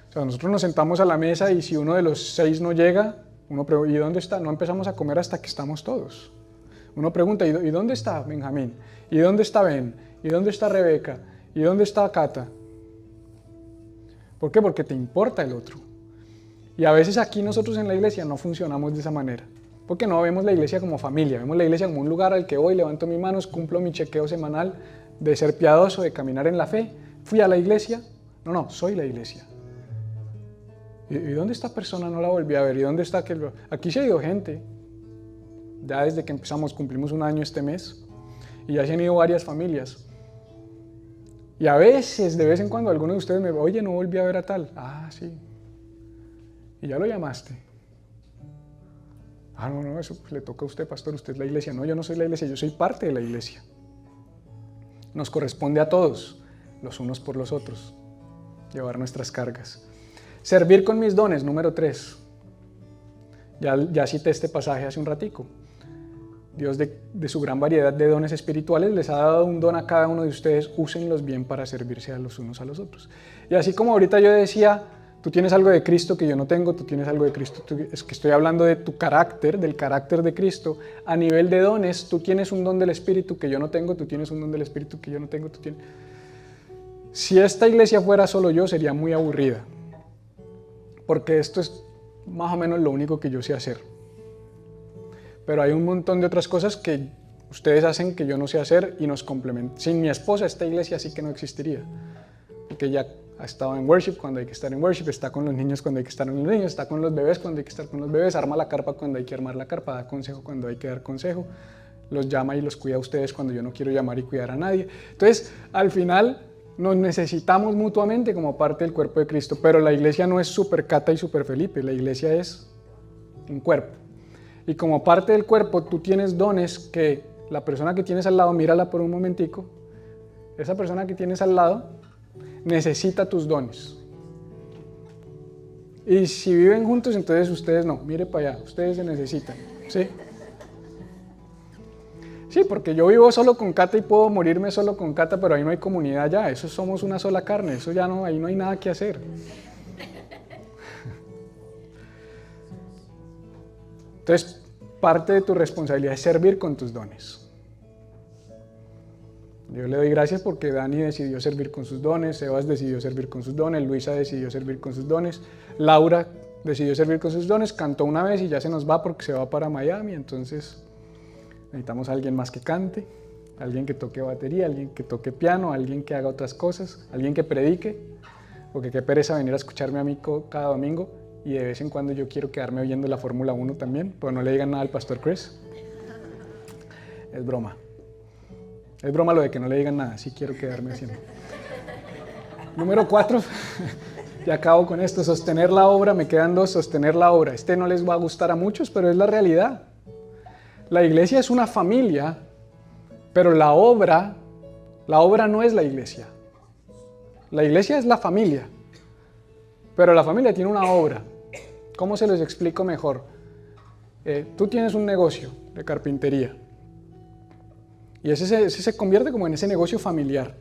O sea, nosotros nos sentamos a la mesa y si uno de los 6 no llega, uno pregunta, ¿y dónde está? No empezamos a comer hasta que estamos todos. Uno pregunta, ¿y dónde está Benjamín? ¿Y dónde está Ben? ¿Y dónde está Rebeca? ¿Y dónde está Cata? ¿Por qué? Porque te importa el otro. Y a veces aquí nosotros en la iglesia no funcionamos de esa manera. Porque no vemos la iglesia como familia, vemos la iglesia como un lugar al que voy, levanto mis manos, cumplo mi chequeo semanal de ser piadoso, de caminar en la fe. ¿Fui a la iglesia? No, soy la iglesia. ¿Y dónde esta persona? No la volví a ver. ¿Y dónde está aquel? Aquí se ha ido gente. Ya desde que empezamos, cumplimos 1 año este mes. Y ya se han ido varias familias. Y a veces, de vez en cuando, algunos de ustedes me dicen, oye, no volví a ver a tal. Ah, sí. ¿Y ya lo llamaste? Ah, no, eso pues le toca a usted, pastor, usted es la iglesia. No, yo no soy la iglesia, yo soy parte de la iglesia. Nos corresponde a todos, los unos por los otros, llevar nuestras cargas. Servir con mis dones, número 3. Ya cité este pasaje hace un ratico. Dios de su gran variedad de dones espirituales les ha dado un don a cada uno de ustedes, úsenlos bien para servirse a los unos a los otros. Y así como ahorita yo decía, tú tienes algo de Cristo que yo no tengo, tú tienes algo de Cristo, es que estoy hablando de tu carácter, del carácter de Cristo. A nivel de dones, tú tienes un don del Espíritu que yo no tengo, tú tienes un don del Espíritu que yo no tengo, tú tienes... Si esta iglesia fuera solo yo, sería muy aburrida, porque esto es más o menos lo único que yo sé hacer. Pero hay un montón de otras cosas que ustedes hacen que yo no sé hacer y nos complementan. Sin mi esposa, esta iglesia sí que no existiría, porque ella ha estado en worship cuando hay que estar en worship, está con los niños cuando hay que estar con los niños, está con los bebés cuando hay que estar con los bebés, arma la carpa cuando hay que armar la carpa, da consejo cuando hay que dar consejo, los llama y los cuida a ustedes cuando yo no quiero llamar y cuidar a nadie. Entonces, al final, nos necesitamos mutuamente como parte del cuerpo de Cristo, pero la iglesia no es super Cata y super Felipe, la iglesia es un cuerpo. Y como parte del cuerpo, tú tienes dones que la persona que tienes al lado, mírala por un momentico, esa persona que tienes al lado necesita tus dones. Y si viven juntos, entonces ustedes no, mire para allá, ustedes se necesitan, ¿sí? Sí, porque yo vivo solo con Cata y puedo morirme solo con Cata, pero ahí no hay comunidad ya, eso somos una sola carne, eso ya no, ahí no hay nada que hacer. Entonces, parte de tu responsabilidad es servir con tus dones. Yo le doy gracias porque Dani decidió servir con sus dones, Sebas decidió servir con sus dones, Luisa decidió servir con sus dones, Laura decidió servir con sus dones, cantó una vez y ya se nos va porque se va para Miami, entonces necesitamos a alguien más que cante, alguien que toque batería, alguien que toque piano, alguien que haga otras cosas, alguien que predique, porque qué pereza venir a escucharme a mí cada domingo. Y de vez en cuando yo quiero quedarme oyendo la Fórmula 1 también, pero no le digan nada al pastor Chris. Es broma. Es broma lo de que no le digan nada, sí quiero quedarme haciendo. Número 4, ya acabo con esto, sostener la obra, me quedan 2, sostener la obra. Este no les va a gustar a muchos, pero es la realidad. La iglesia es una familia, pero la obra no es la iglesia. La iglesia es la familia, pero la familia tiene una obra. ¿Cómo se los explico mejor? Tú tienes un negocio de carpintería y ese se convierte como en ese negocio familiar.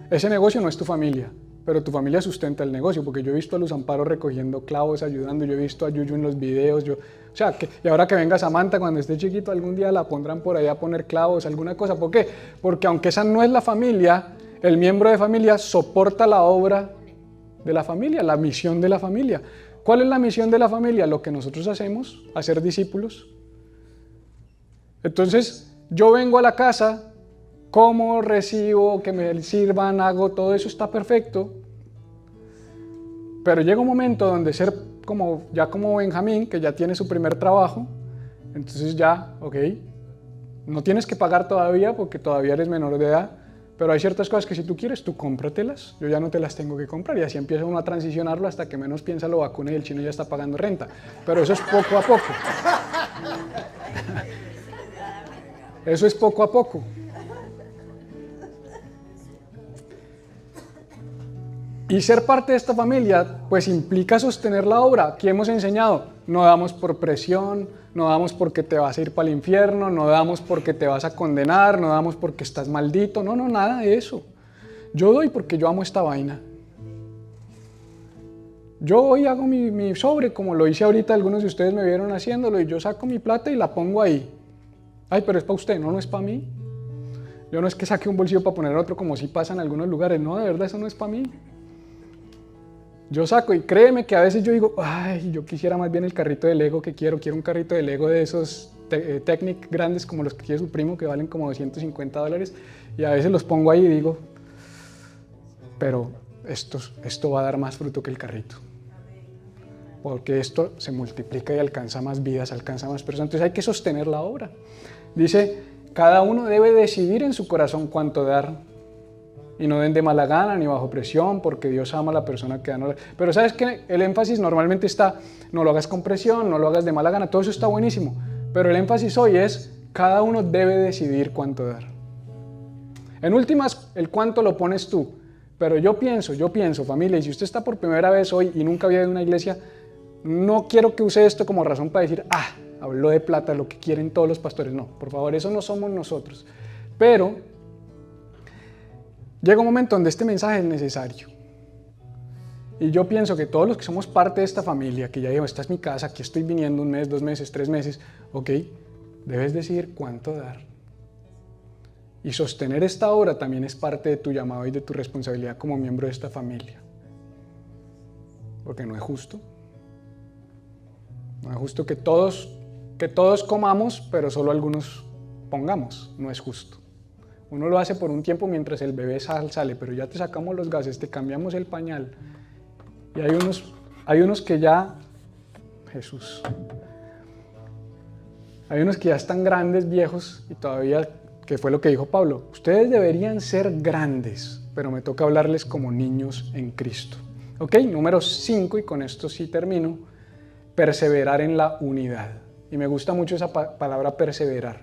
Ese negocio no es tu familia, pero tu familia sustenta el negocio, porque yo he visto a Luz Amparo recogiendo clavos, ayudando, yo he visto a Yuyu en los videos, y ahora que venga Samantha cuando esté chiquito, algún día la pondrán por ahí a poner clavos, alguna cosa. ¿Por qué? Porque aunque esa no es la familia, el miembro de familia soporta la obra de la familia, la misión de la familia. ¿Cuál es la misión de la familia? Lo que nosotros hacemos, hacer discípulos. Entonces, yo vengo a la casa, como, recibo, que me sirvan, hago, todo eso está perfecto. Pero llega un momento donde ser como Benjamín, que ya tiene su primer trabajo, entonces ya, ok, no tienes que pagar todavía porque todavía eres menor de edad, pero hay ciertas cosas que si tú quieres, tú cómpratelas, yo ya no te las tengo que comprar, y así empieza uno a transicionarlo hasta que menos piensa lo vacuna y el chino ya está pagando renta, pero eso es poco a poco. Eso es poco a poco. Y ser parte de esta familia, pues implica sostener la obra. Aquí hemos enseñado, no damos por presión, no damos porque te vas a ir para el infierno, no damos porque te vas a condenar, no damos porque estás maldito, no, nada de eso. Yo doy porque yo amo esta vaina. Yo hoy hago mi sobre, como lo hice ahorita, algunos de ustedes me vieron haciéndolo, y yo saco mi plata y la pongo ahí. Ay, pero es para usted, no es para mí. Yo no es que saque un bolsillo para poner otro como si pasa en algunos lugares, no, de verdad eso no es para mí. Yo saco, y créeme que a veces yo digo, ay, yo quisiera más bien el carrito de Lego que quiero un carrito de Lego de esos Technic grandes como los que quiere su primo, que valen como $250, y a veces los pongo ahí y digo, pero esto va a dar más fruto que el carrito, porque esto se multiplica y alcanza más vidas, alcanza más personas. Entonces hay que sostener la obra. Dice, cada uno debe decidir en su corazón cuánto dar, y no den de mala gana ni bajo presión, porque Dios ama a la persona que da. Pero sabes que el énfasis normalmente está, no lo hagas con presión, no lo hagas de mala gana, todo eso está buenísimo, pero el énfasis hoy es, cada uno debe decidir cuánto dar. En últimas, el cuánto lo pones tú, pero yo pienso, familia, y si usted está por primera vez hoy y nunca había ido a una iglesia, no quiero que use esto como razón para decir, habló de plata, lo que quieren todos los pastores. No, por favor, eso no somos nosotros. Pero llega un momento donde este mensaje es necesario. Y yo pienso que todos los que somos parte de esta familia, que ya digo, esta es mi casa, aquí estoy viniendo 1 mes, 2 meses, 3 meses, ok, debes decidir cuánto dar. Y sostener esta obra también es parte de tu llamado y de tu responsabilidad como miembro de esta familia. Porque no es justo. No es justo que todos comamos, pero solo algunos pongamos. No es justo. Uno lo hace por un tiempo mientras el bebé sale, pero ya te sacamos los gases, te cambiamos el pañal. Y hay unos que ya, Jesús, hay unos que ya están grandes, viejos, y todavía, que fue lo que dijo Pablo, ustedes deberían ser grandes, pero me toca hablarles como niños en Cristo. Ok, número 5, y con esto sí termino, perseverar en la unidad. Y me gusta mucho esa palabra perseverar.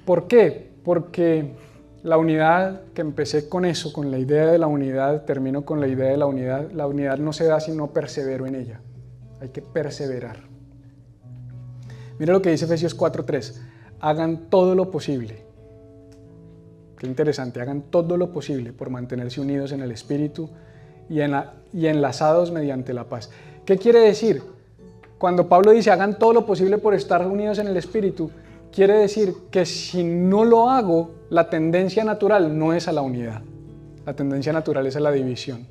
¿Por qué? Porque la unidad, que empecé con eso, con la idea de la unidad, termino con la idea de la unidad no se da si no persevero en ella. Hay que perseverar. Mira lo que dice Efesios 4:3. Hagan todo lo posible. Qué interesante, hagan todo lo posible por mantenerse unidos en el Espíritu y enlazados mediante la paz. ¿Qué quiere decir? Cuando Pablo dice hagan todo lo posible por estar unidos en el Espíritu, quiere decir que si no lo hago, la tendencia natural no es a la unidad. La tendencia natural es a la división.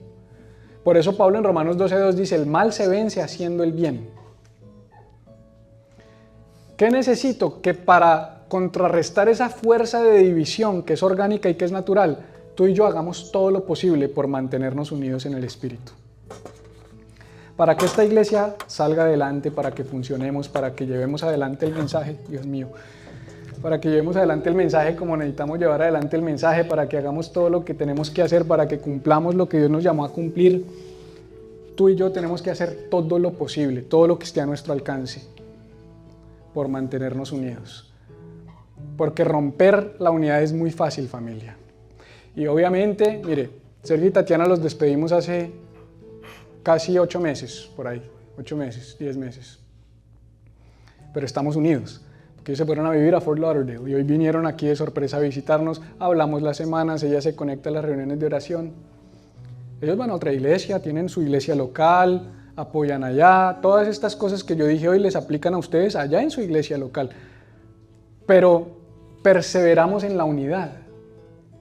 Por eso Pablo en Romanos 12:2 dice, el mal se vence haciendo el bien. ¿Qué necesito? Que para contrarrestar esa fuerza de división que es orgánica y que es natural, tú y yo hagamos todo lo posible por mantenernos unidos en el Espíritu. Para que esta iglesia salga adelante, para que funcionemos, para que llevemos adelante el mensaje, Dios mío, para que llevemos adelante el mensaje como necesitamos llevar adelante el mensaje, para que hagamos todo lo que tenemos que hacer, para que cumplamos lo que Dios nos llamó a cumplir, tú y yo tenemos que hacer todo lo posible, todo lo que esté a nuestro alcance, por mantenernos unidos. Porque romper la unidad es muy fácil, familia. Y obviamente, mire, Sergio y Tatiana los despedimos hace casi 8 meses, por ahí, 8 meses, 10 meses. Pero estamos unidos, porque ellos se fueron a vivir a Fort Lauderdale y hoy vinieron aquí de sorpresa a visitarnos, hablamos las semanas, ella se conecta a las reuniones de oración. Ellos van a otra iglesia, tienen su iglesia local, apoyan allá, todas estas cosas que yo dije hoy les aplican a ustedes allá en su iglesia local. Pero perseveramos en la unidad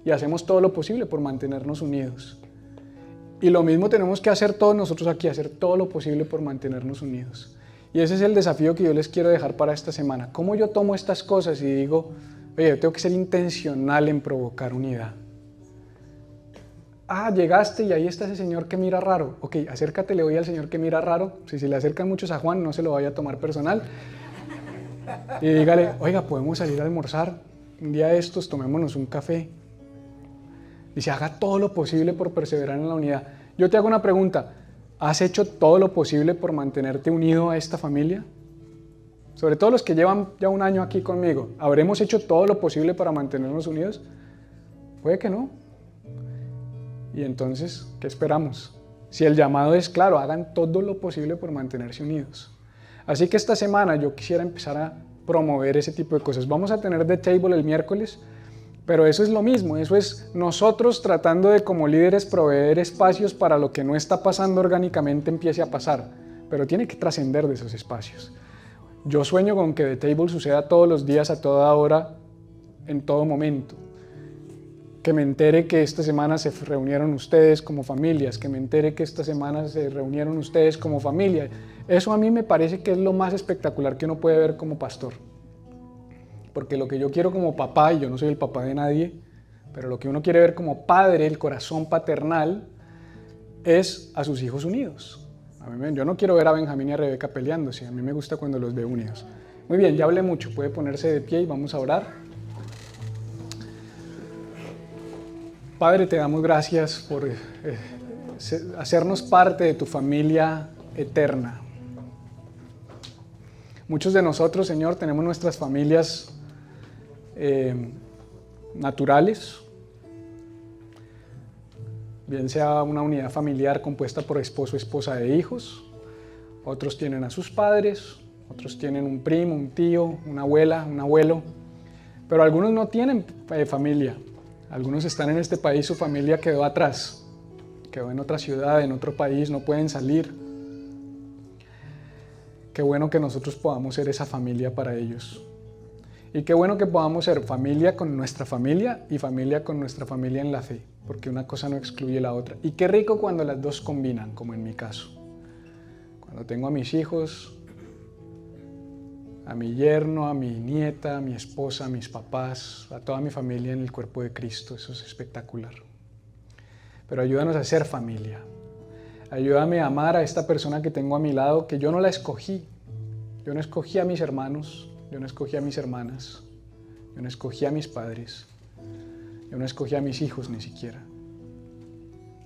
y hacemos todo lo posible por mantenernos unidos. Y lo mismo tenemos que hacer todos nosotros aquí, hacer todo lo posible por mantenernos unidos. Y ese es el desafío que yo les quiero dejar para esta semana. ¿Cómo yo tomo estas cosas y digo, oye, yo tengo que ser intencional en provocar unidad? Llegaste y ahí está ese señor que mira raro. Ok, acércate, le voy al señor que mira raro. Si se le acercan muchos a Juan, no se lo vaya a tomar personal. Y dígale, oiga, podemos salir a almorzar. Un día de estos, tomémonos un café. Dice, haga todo lo posible por perseverar en la unidad. Yo te hago una pregunta. ¿Has hecho todo lo posible por mantenerte unido a esta familia? Sobre todo los que llevan ya 1 año aquí conmigo. ¿Habremos hecho todo lo posible para mantenernos unidos? Puede que no. Y entonces, ¿qué esperamos? Si el llamado es claro, hagan todo lo posible por mantenerse unidos. Así que esta semana yo quisiera empezar a promover ese tipo de cosas. Vamos a tener The Table el miércoles, pero eso es lo mismo, eso es nosotros tratando de como líderes proveer espacios para lo que no está pasando orgánicamente empiece a pasar, pero tiene que trascender de esos espacios. Yo sueño con que The Table suceda todos los días, a toda hora, en todo momento. Que me entere que esta semana se reunieron ustedes como familias, que me entere que esta semana se reunieron ustedes como familia. Eso a mí me parece que es lo más espectacular que uno puede ver como pastor. Porque lo que yo quiero como papá, y yo no soy el papá de nadie, pero lo que uno quiere ver como padre, el corazón paternal, es a sus hijos unidos. Yo no quiero ver a Benjamín y a Rebeca peleándose, a mí me gusta cuando los veo unidos. Muy bien, ya hablé mucho, puede ponerse de pie y vamos a orar. Padre, te damos gracias por hacernos parte de tu familia eterna. Muchos de nosotros, Señor, tenemos nuestras familias naturales, bien sea una unidad familiar compuesta por esposo, esposa e hijos. Otros tienen a sus padres, otros tienen un primo, un tío, una abuela, un abuelo, pero algunos no tienen familia. Algunos están en este país, su familia quedó atrás, quedó en otra ciudad, en otro país, no pueden salir. Qué bueno que nosotros podamos ser esa familia para ellos. Y qué bueno que podamos ser familia con nuestra familia y familia con nuestra familia en la fe, porque una cosa no excluye la otra. Y qué rico cuando las dos combinan, como en mi caso. Cuando tengo a mis hijos, a mi yerno, a mi nieta, a mi esposa, a mis papás, a toda mi familia en el cuerpo de Cristo, eso es espectacular. Pero ayúdanos a ser familia. Ayúdame a amar a esta persona que tengo a mi lado, que yo no la escogí. Yo no escogí a mis hermanos, yo no escogí a mis hermanas, yo no escogí a mis padres, yo no escogí a mis hijos ni siquiera.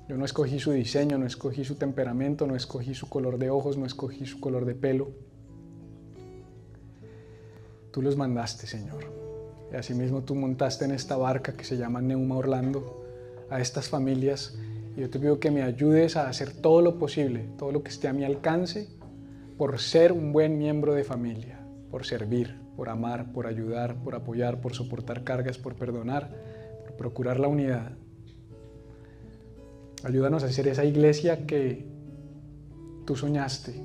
Yo no escogí su diseño, no escogí su temperamento, no escogí su color de ojos, no escogí su color de pelo. Tú los mandaste, Señor. Y asimismo tú montaste en esta barca que se llama Neuma Orlando a estas familias. Y yo te pido que me ayudes a hacer todo lo posible, todo lo que esté a mi alcance, por ser un buen miembro de familia, por servir, por amar, por ayudar, por apoyar, por soportar cargas, por perdonar, por procurar la unidad. Ayúdanos a ser esa iglesia que tú soñaste.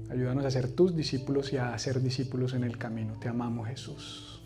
Ayúdanos a ser tus discípulos y a hacer discípulos en el camino. Te amamos, Jesús.